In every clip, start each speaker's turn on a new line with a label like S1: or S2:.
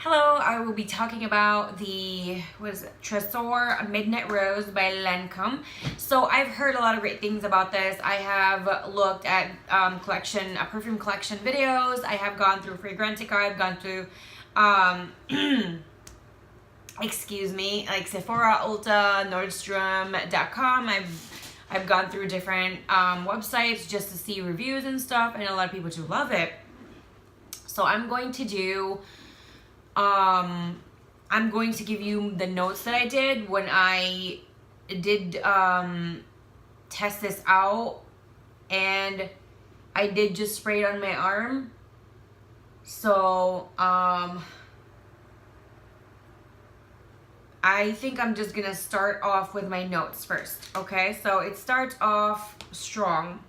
S1: Hello, I will be talking about the, Tresor Midnight Rose by Lancôme. So I've heard a lot of great things about this. I have looked at perfume collection videos. I have gone through Fragrantica. I've gone through, like Sephora, Ulta, Nordstrom.com. I've gone through different websites just to see reviews and stuff, and a lot of people do love it. So I'm going to give you the notes that I did when I did test this out, and I did just spray it on my arm. So I think I'm just gonna start off with my notes first. Okay, so it starts off strong.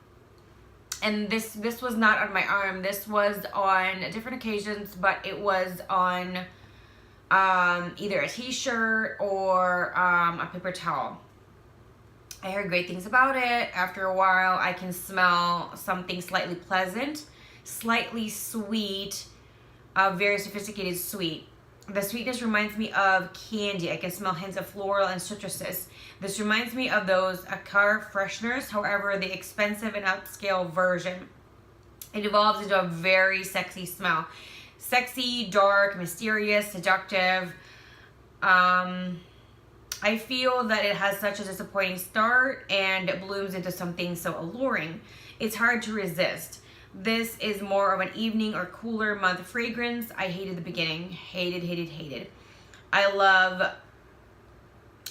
S1: And this was not on my arm. This was on different occasions, but it was on either a t-shirt or a paper towel. I heard great things about it. After a while, I can smell something slightly pleasant, slightly sweet, very sophisticated sweet. The sweetness reminds me of candy. I can smell hints of floral and citruses. This reminds me of those car fresheners, however, the expensive and upscale version. It evolves into a very sexy smell. Sexy, dark, mysterious, seductive. I feel that it has such a disappointing start and it blooms into something so alluring. It's hard to resist. This is more of an evening or cooler month fragrance. I hated the beginning. Hated. I love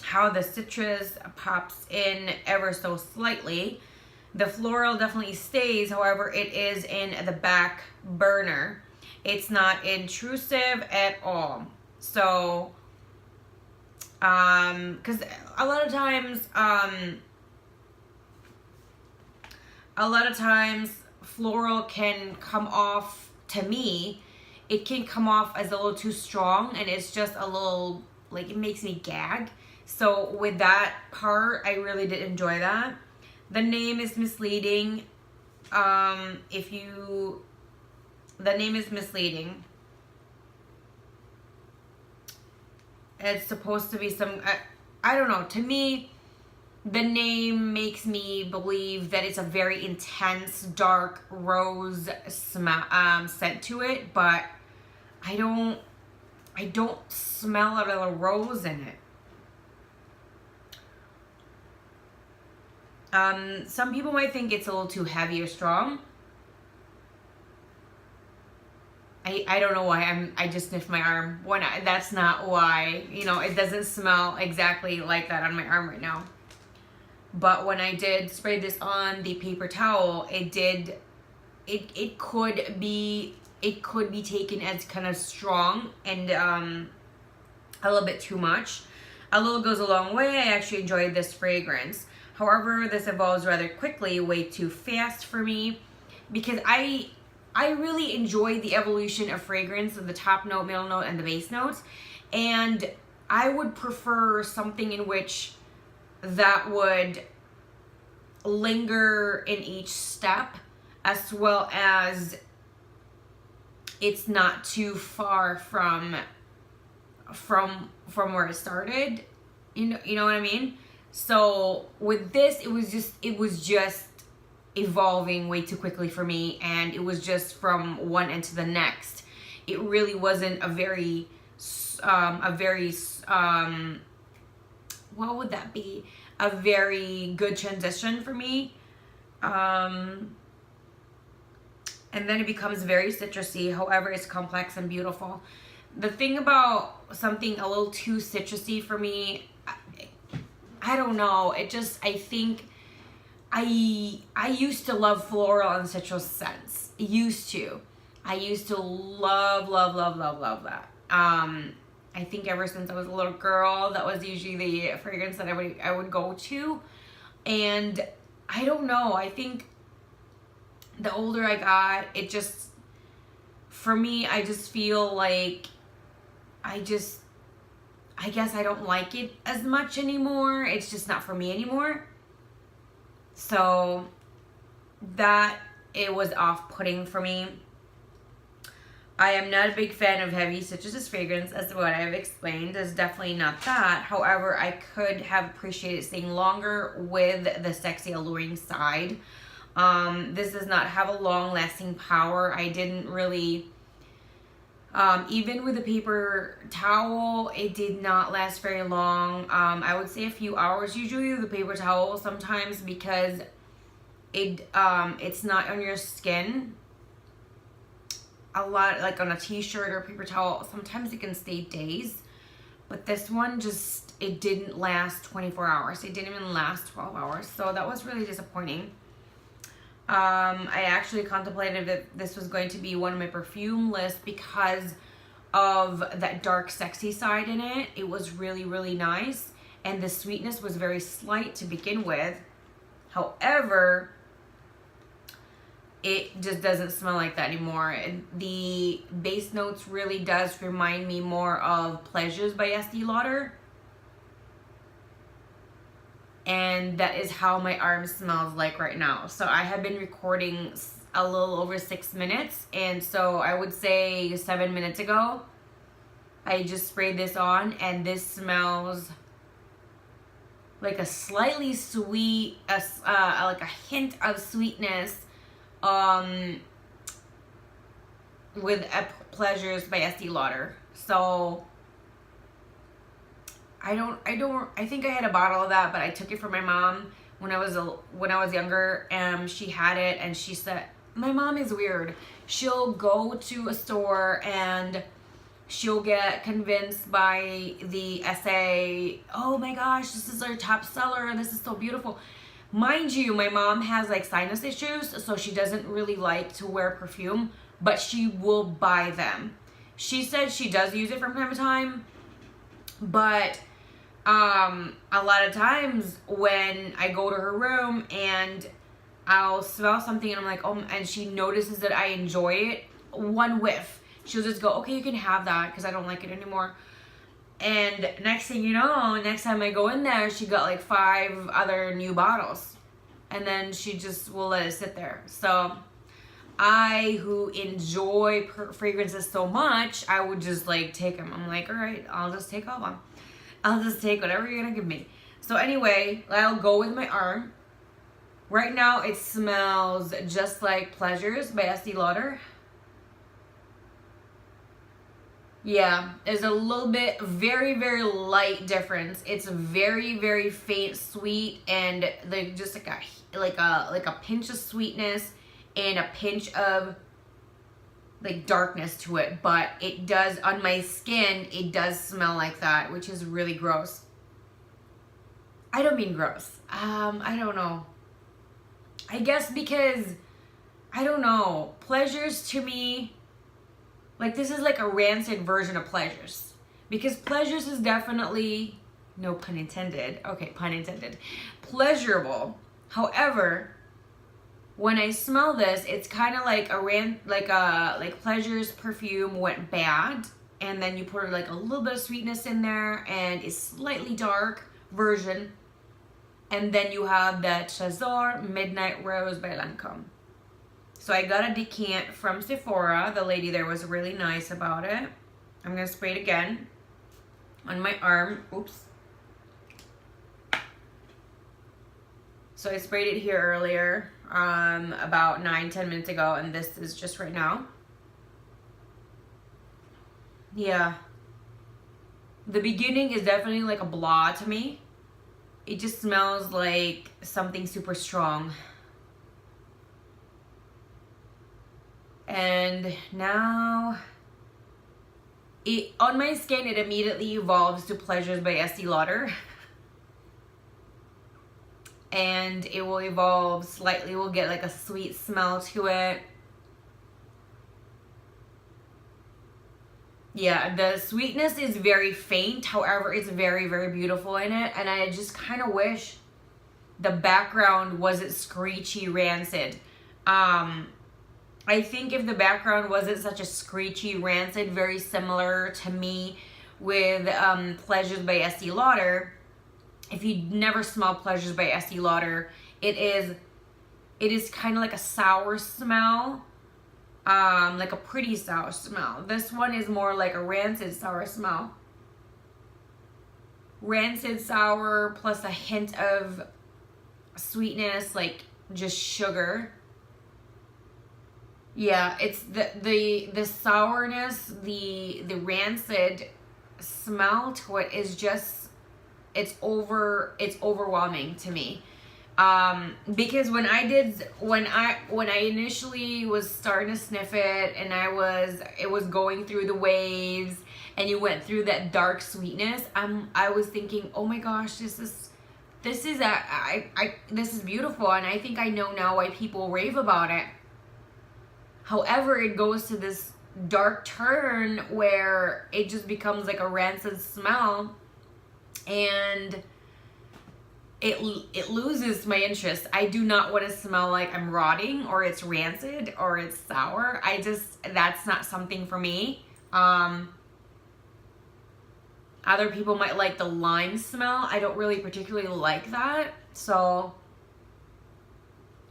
S1: how the citrus pops in ever so slightly. The floral definitely stays, however, it is in the back burner. It's not intrusive at all. So, because a lot of times, floral can come off, to me, it can come off as a little too strong, and it's just a little, like, it makes me gag. So with that part, I really did enjoy that. The name is misleading. The name is misleading. It's supposed to be some, I don't know, to me, the name makes me believe that it's a very intense, dark rose scent to it, but I don't smell a little rose in it. Some people might think it's a little too heavy or strong. I don't know why I just sniffed my arm. That's not why. You know, it doesn't smell exactly like that on my arm right now. But when I did spray this on the paper towel, it could be taken as kind of strong and a little bit too much. A little goes a long way. I actually enjoyed this fragrance. However, this evolves rather quickly, way too fast for me, because I really enjoy the evolution of fragrance, of the top note, middle note, and the base notes, and I would prefer something in which that would linger in each step, as well as it's not too far from where it started. You know what I mean? So with this, it was just evolving way too quickly for me, and it was just from one end to the next. It really wasn't a very what would that be? A very good transition for me. And then it becomes very citrusy. However, it's complex and beautiful. The thing about something a little too citrusy for me, I don't know. I think I used to love floral and citrus scents. I used to love that. I think ever since I was a little girl, that was usually the fragrance that I would go to. And I don't know. I think the older I got, for me, I just feel like I guess I don't like it as much anymore. It's just not for me anymore. So that, it was off-putting for me. I am not a big fan of heavy citrus fragrance, as what I've explained. It's definitely not that. However, I could have appreciated staying longer with the sexy, alluring side. This does not have a long-lasting power. I didn't really... even with the paper towel, it did not last very long. I would say a few hours usually with the paper towel sometimes, because it's not on your skin a lot, like on a t-shirt or a paper towel. Sometimes it can stay days, but this one just, it didn't last 24 hours. It didn't even last 12 hours. So that was really disappointing. I actually contemplated that this was going to be one of my perfume lists because of that dark, sexy side in it. It was really, really nice. And the sweetness was very slight to begin with. However, it just doesn't smell like that anymore. The base notes really does remind me more of Pleasures by Estee Lauder. And that is how my arm smells like right now. So I have been recording a little over 6 minutes. And so I would say 7 minutes ago, I just sprayed this on. And this smells like a slightly sweet, like a hint of sweetness. With Pleasures by Estee Lauder. So I think I had a bottle of that, but I took it from my mom when I was younger. She had it, and she said, my mom is weird. She'll go to a store and she'll get convinced by the essay, oh my gosh, this is our top seller and this is so beautiful. Mind you, my mom has like sinus issues, so she doesn't really like to wear perfume, but she will buy them. She said she does use it from time to time, but a lot of times when I go to her room and I'll smell something and I'm like, oh, and she notices that I enjoy it, one whiff, she'll just go, okay, you can have that because I don't like it anymore. And next thing you know, next time I go in there, she got like 5 other new bottles. And then she just will let it sit there. So I, who enjoy fragrances so much, I would just like take them. I'm like, all right, I'll just take all of them. I'll just take whatever you're going to give me. So anyway, I'll go with my arm. Right now, it smells just like Pleasures by Estee Lauder. Yeah, there's a little bit, very, very light difference. It's very, very faint, sweet, and like just like a pinch of sweetness and a pinch of like darkness to it. But it does, on my skin, it does smell like that, which is really gross. I don't mean gross. I don't know. I guess because, I don't know, Pleasures to me, like this is like a rancid version of Pleasures. Because Pleasures is definitely, no pun intended, okay, pun intended, pleasurable. However, when I smell this, it's kind of like like Pleasures perfume went bad, and then you put like a little bit of sweetness in there, and it's slightly dark version. And then you have that Tresor Midnight Rose by Lancôme. So I got a decant from Sephora. The lady there was really nice about it. I'm going to spray it again on my arm. Oops. So I sprayed it here earlier, about 9-10 minutes ago, and this is just right now. Yeah. The beginning is definitely like a blah to me. It just smells like something super strong. And now, on my skin, it immediately evolves to Pleasures by Estee Lauder. And it will evolve slightly. We'll get like a sweet smell to it. Yeah, the sweetness is very faint. However, it's very, very beautiful in it. And I just kind of wish the background wasn't screechy rancid. I think if the background wasn't such a screechy rancid, very similar to me with Pleasures by Estee Lauder. If you never smell Pleasures by Estee Lauder, it is kind of like a sour smell. like a pretty sour smell. This one is more like a rancid sour smell. Rancid sour plus a hint of sweetness, like just sugar. Yeah, it's the sourness, the rancid smell to it is just, it's overwhelming to me. Because when I initially was starting to sniff it, and it was going through the waves, and you went through that dark sweetness, I was thinking, oh my gosh, this is beautiful, and I think I know now why people rave about it. However, it goes to this dark turn where it just becomes like a rancid smell, and it loses my interest. I do not want to smell like I'm rotting, or it's rancid, or it's sour. That's not something for me. Other people might like the lime smell. I don't really particularly like that. So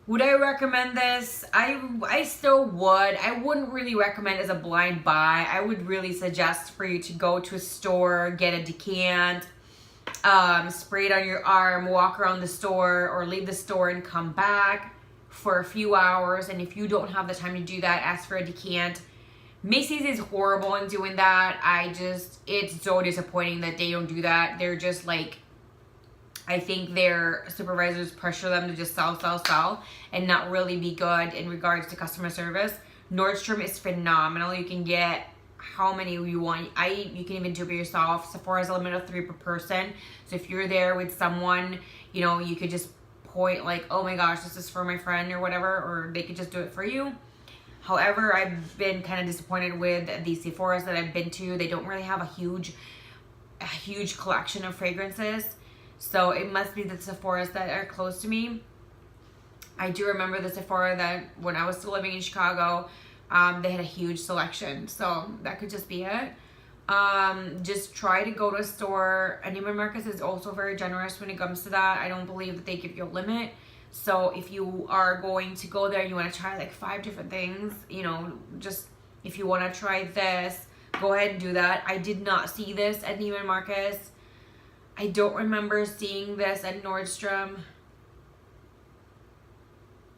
S1: would I recommend this? I still would. I wouldn't really recommend as a blind buy. I would really suggest for you to go to a store, get a decant, spray it on your arm, walk around the store, or leave the store and come back for a few hours. And if you don't have the time to do that, ask for a decant. Macy's is horrible in doing that. It's so disappointing that they don't do that. They're just like, I think their supervisors pressure them to just sell, and not really be good in regards to customer service. Nordstrom is phenomenal. You can get how many you want. You can even do it yourself. Sephora has a limit of 3 per person. So if you're there with someone, you know, you could just point like, oh my gosh, this is for my friend or whatever, or they could just do it for you. However, I've been kind of disappointed with the Sephoras that I've been to. They don't really have a huge collection of fragrances. So it must be the Sephoras that are close to me. I do remember the Sephora that when I was still living in Chicago, they had a huge selection. So that could just be it. Just try to go to a store. And Neiman Marcus is also very generous when it comes to that. I don't believe that they give you a limit. So if you are going to go there and you want to try like 5 different things, you know, just if you want to try this, go ahead and do that. I did not see this at Neiman Marcus. I don't remember seeing this at Nordstrom.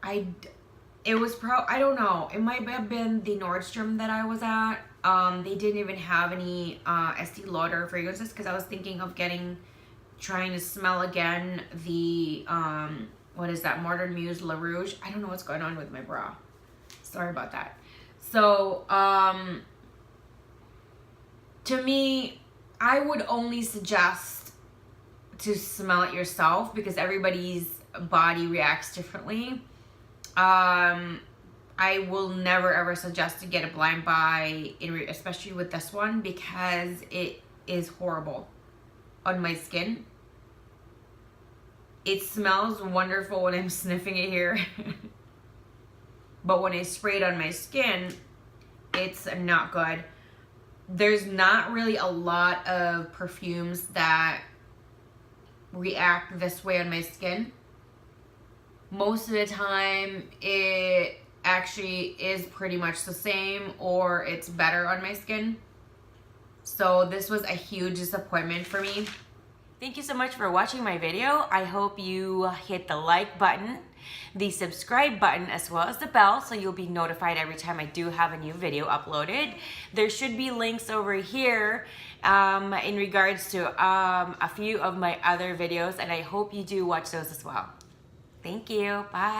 S1: I don't know. It might have been the Nordstrom that I was at. They didn't even have any Estee Lauder fragrances, because I was thinking of trying to smell again the, what is that, Modern Muse La Rouge. I don't know what's going on with my bra. Sorry about that. So, to me, I would only suggest to smell it yourself, because everybody's body reacts differently. I will never ever suggest to get a blind buy, especially with this one, because it is horrible on my skin. It smells wonderful when I'm sniffing it here, but when I spray it on my skin, it's not good. There's not really a lot of perfumes that react this way on my skin. Most of the time it actually is pretty much the same, or it's better on my skin. So this was a huge disappointment for me. Thank you so much for watching my video. I hope you hit the like button, the subscribe button, as well as the bell, so you'll be notified every time I do have a new video uploaded. There should be links over here in regards to a few of my other videos, and I hope you do watch those as well. Thank you. Bye.